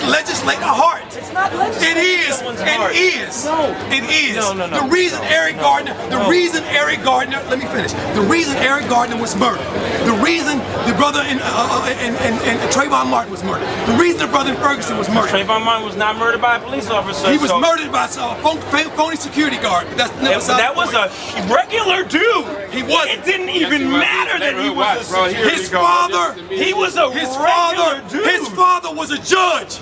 legislate a heart. It's not legislating. It is. It is. No. It is. No. The reason Eric Gardner, let me finish. The reason Eric Gardner was murdered. The reason the brother in Trayvon Martin was murdered. The reason the brother in Ferguson was murdered. Trayvon Martin was not murdered by a police officer. He was murdered by a phony security guard. But that was a regular dude. He wasn't. It didn't even matter that he was a security his father. He was a regular dude. His father was a judge.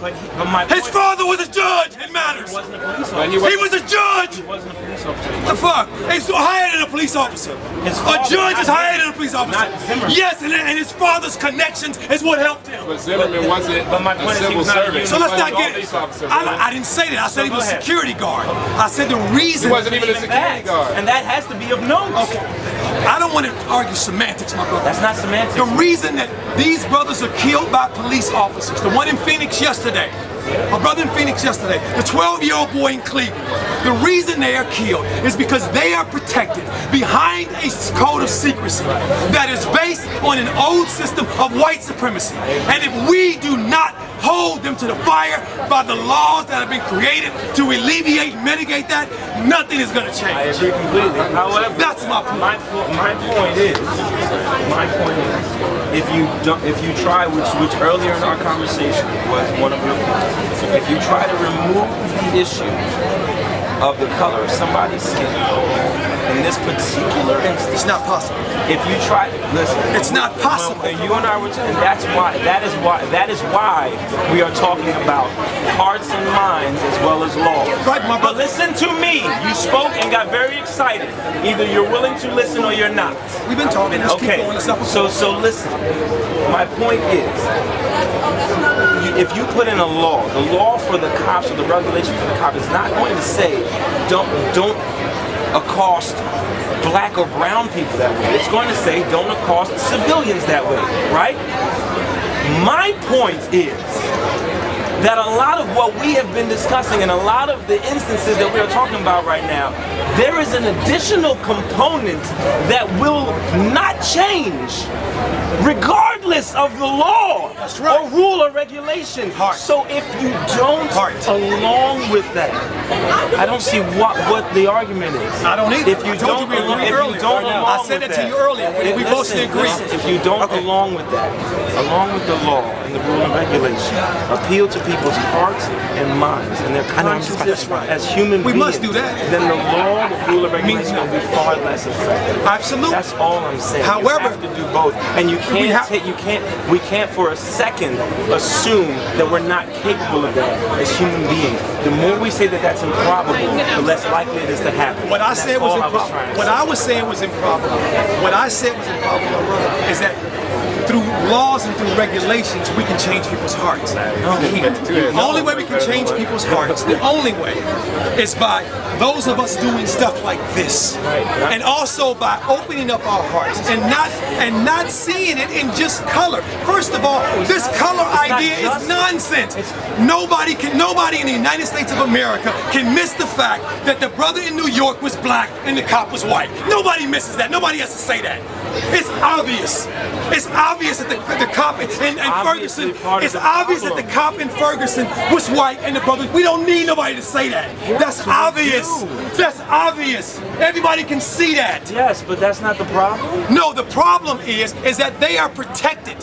His father was a judge. It matters. He wasn't a police officer. He was a judge. He wasn't a police officer. The fuck? He's higher than a police officer. A judge is higher than a police officer. Yes, and his father's connections is what helped him. But Zimmerman wasn't a civil servant. So let's not get it. I didn't say that. I said he was a security guard. I said the reason. He wasn't even a security guard. And that has to be of note. Okay. I don't want to argue semantics, my brother. That's not semantics. The reason that these brothers are killed by police officers, the one in Phoenix yesterday, my brother in Phoenix yesterday, the 12-year-old boy in Cleveland, the reason they are killed is because they are protected behind a code of secrecy that is based on an old system of white supremacy. And if we do not hold them to the fire by the laws that have been created to alleviate and mitigate that, nothing is going to change. I agree completely. However, that's my point. My point is, if you try, which earlier in our conversation was one of your points, if you try to remove the issue of the color of somebody's skin, in this particular instance, it's not possible. If you try, listen, it's not possible. And you and I were saying that is why we are talking about hearts and minds as well as law. Right, my brother. But listen to me. You spoke and got very excited. Either you're willing to listen or you're not. We've been talking. Okay. So listen. My point is, if you put in a law, the law for the cops or the regulation for the cops is not going to say don't accost black or brown people that way. It's going to say don't accost civilians that way, right? My point is that a lot of what we have been discussing and a lot of the instances that we are talking about right now, there is an additional component that will not change regardless of the law or rule or regulation. So if you don't along with that, I don't see what the argument is. I don't either. If you don't along with that, I said that to you earlier. We both agree. If you don't along with that, along with the law and the rule and regulation, appeal to people's hearts and minds and their consciences as human beings. We must do that. Then the law, the rule, and regulation will be far less effective. Absolutely. That's all I'm saying. However, you have to do both, and we can't for a second assume that we're not capable of that as human beings. The more we say that that's improbable, the less likely it is to happen. What I said was improbable. What I was saying was improbable. What I said was improbable, is that through laws and through regulations, we can change people's hearts. The only way we can change people's hearts, the only way, is by those of us doing stuff like this, and also by opening up our hearts and not seeing it in just color. First of all, this color idea is nonsense. Nobody in the United States of America can miss the fact that the brother in New York was black and the cop was white. Nobody misses that. Nobody has to say that. It's obvious. It's obvious that the cop in Ferguson. It's obvious that the cop in Ferguson was white and the brother. We don't need nobody to say that. That's obvious. That's obvious. Everybody can see that. Yes, but that's not the problem. No, the problem is that they are protected.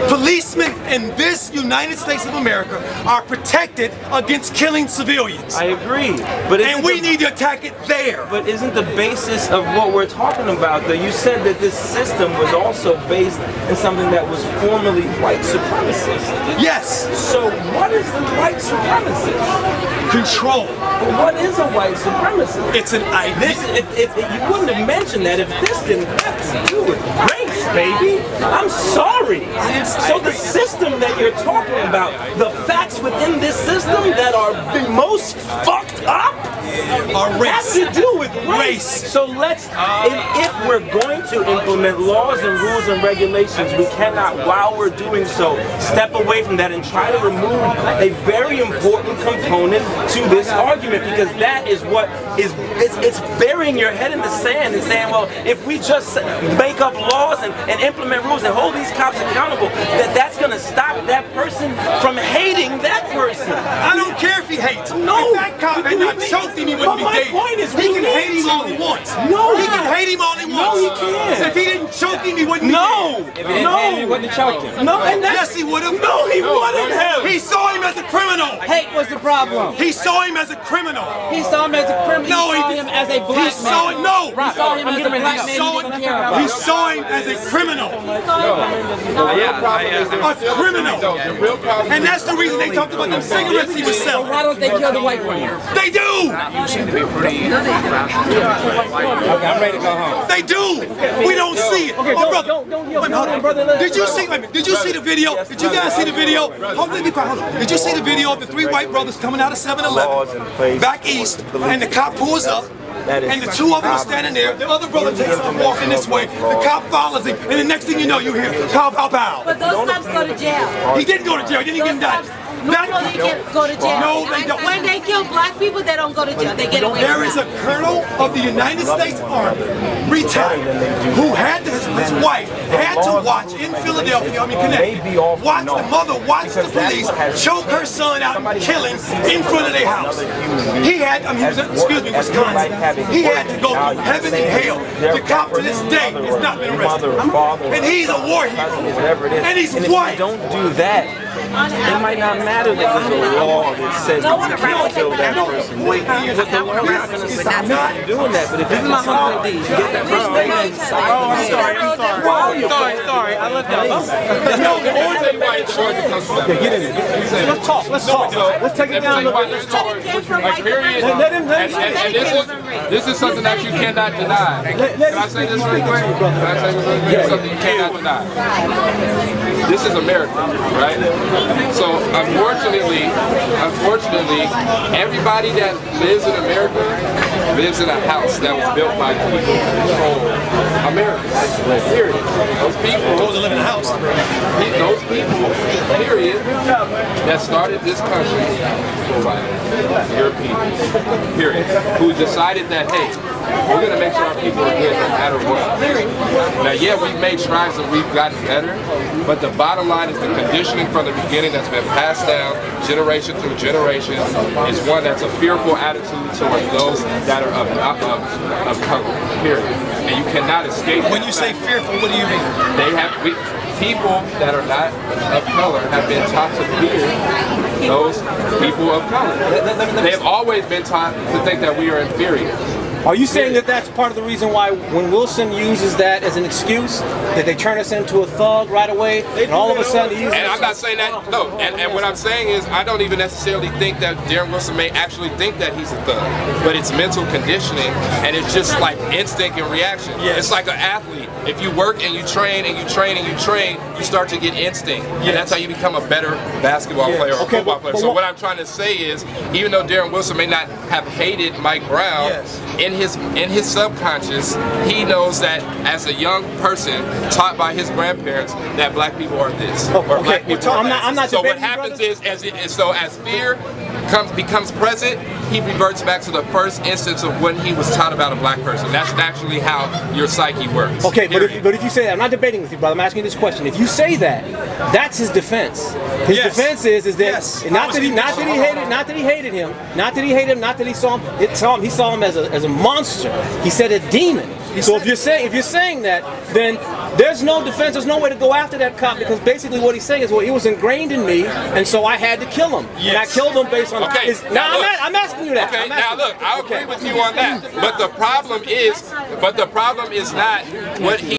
Policemen in this United States of America are protected against killing civilians. I agree. And we need to attack it there. But isn't the basis of what we're talking about, though? You said that this system was also based in something that was formerly white supremacist. Yes. So what is the white supremacist? Control. But what is a white supremacist? It's an idea. If you wouldn't have mentioned that if this didn't have to do with race, baby. I'm sorry. So the system that you're talking about, the facts within this system that are the most fucked up, have to do with race. So let's, if we're going to implement laws and rules and regulations, we cannot, while we're doing so, step away from that and try to remove a very important component to this argument, because that is what is, it's burying your head in the sand and saying, well, if we just make up laws and implement rules and hold these cops accountable, that's going to stop that person from hating that person. person. I don't care if he hates. No. If that cop had not choked him, he wouldn't be dead. My point is, he can hate him all he wants. No. He can hate him all he wants. No, he can't. If he didn't choke him, he wouldn't be dead. If he didn't hate him, he wouldn't have choked him. No, and yes, he would have. No, he wouldn't have. He saw him as a criminal. Hate was the problem. He saw him as a criminal. He saw him as a criminal. No, he saw him as a black he saw man. him. No, He saw him as a black man. He saw him as a criminal. A criminal. And that's the reason they talked about them cigarettes he was selling. Why don't they kill the white woman? They do. You seem to be pretty rational. Okay, I'm ready to go home. They do. We don't see it. Okay, Oh, brother. don't yell. Hold on, brother. Did you see? Did you see the video? Did you guys see the video? Hold on, be quiet. Hold on. Did you see the video of the three white brothers coming out of 7-Eleven back east, and the cop pulls up? And the two of them are standing there. The other brother takes off walking this way. The cop follows him, and the next thing you know, you hear pow, pow, pow. But those cops go to jail. He didn't go to jail. He didn't even get indicted. They get go to jail. No, they don't. When they kill black people, they don't go to jail. They get away. There is a colonel of the United States Army, retired, who had his wife had to watch in Philadelphia, Connecticut, watch the mother watch the police choke her son out and kill him in front of their house. He had, Wisconsin. He had to go through heaven and hell. The cop to this day has not been arrested. And he's a war hero. And he's white. Don't do that. It might not matter that there's a law that says you can't kill that person. But the law is not going to stop you from doing that. But if it's not something like these, you get that person inside. Oh, I'm sorry. I left that. Okay, get in there. Let's talk. Let's take it down. Let's talk. Like, period. And this is something that you cannot deny. Can I say this real quick? This is something you cannot deny. This is America, right? So unfortunately, everybody that lives in America lives in a house that was built by people who control America. Period. Those people Those that live in a house. those people, period, that started this country were white, European, period, who decided that, hey, we're going to make sure our people are good no matter what. Now, yeah, we've made strides and we've gotten better, but the bottom line is the conditioning from the beginning that's been passed down generation through generation is one that's a fearful attitude towards those that are of color, period. And you cannot escape. When you say fearful, what do you mean? People that are not of color have been taught to fear those people of color. They have always been taught to think that we are inferior. Are you saying that that's part of the reason why when Wilson uses that as an excuse, that they turn us into a thug right away, and all of a sudden he uses And I'm not saying that, no, and what I'm saying is I don't even necessarily think that Darren Wilson may actually think that he's a thug, but it's mental conditioning, and it's just like instinct and reaction. Yes. It's like an athlete. If you work and you train and you train and you train, you start to get instinct, and that's how you become a better basketball player or football player. So what I'm trying to say is, even though Darren Wilson may not have hated Mike Brown, in his subconscious, he knows that as a young person taught by his grandparents that black people are this. Black people are that. I'm not so what debating you, happens brother. as fear becomes present, he reverts back to the first instance of when he was taught about a black person. That's actually how your psyche works. Okay, but if you say that, I'm not debating with you, brother. I'm asking you this question. If you say that, that's his defense. His defense is that not that he hated him, not that he saw him. He saw him as a monster. He said a demon. So if you're saying that, then there's no defense. There's no way to go after that cop, because basically what he's saying is, well, he was ingrained in me, and so I had to kill him. And I killed him based on. Okay. I'm asking you that. Okay. Now look, I agree with you on that. But the problem is not what he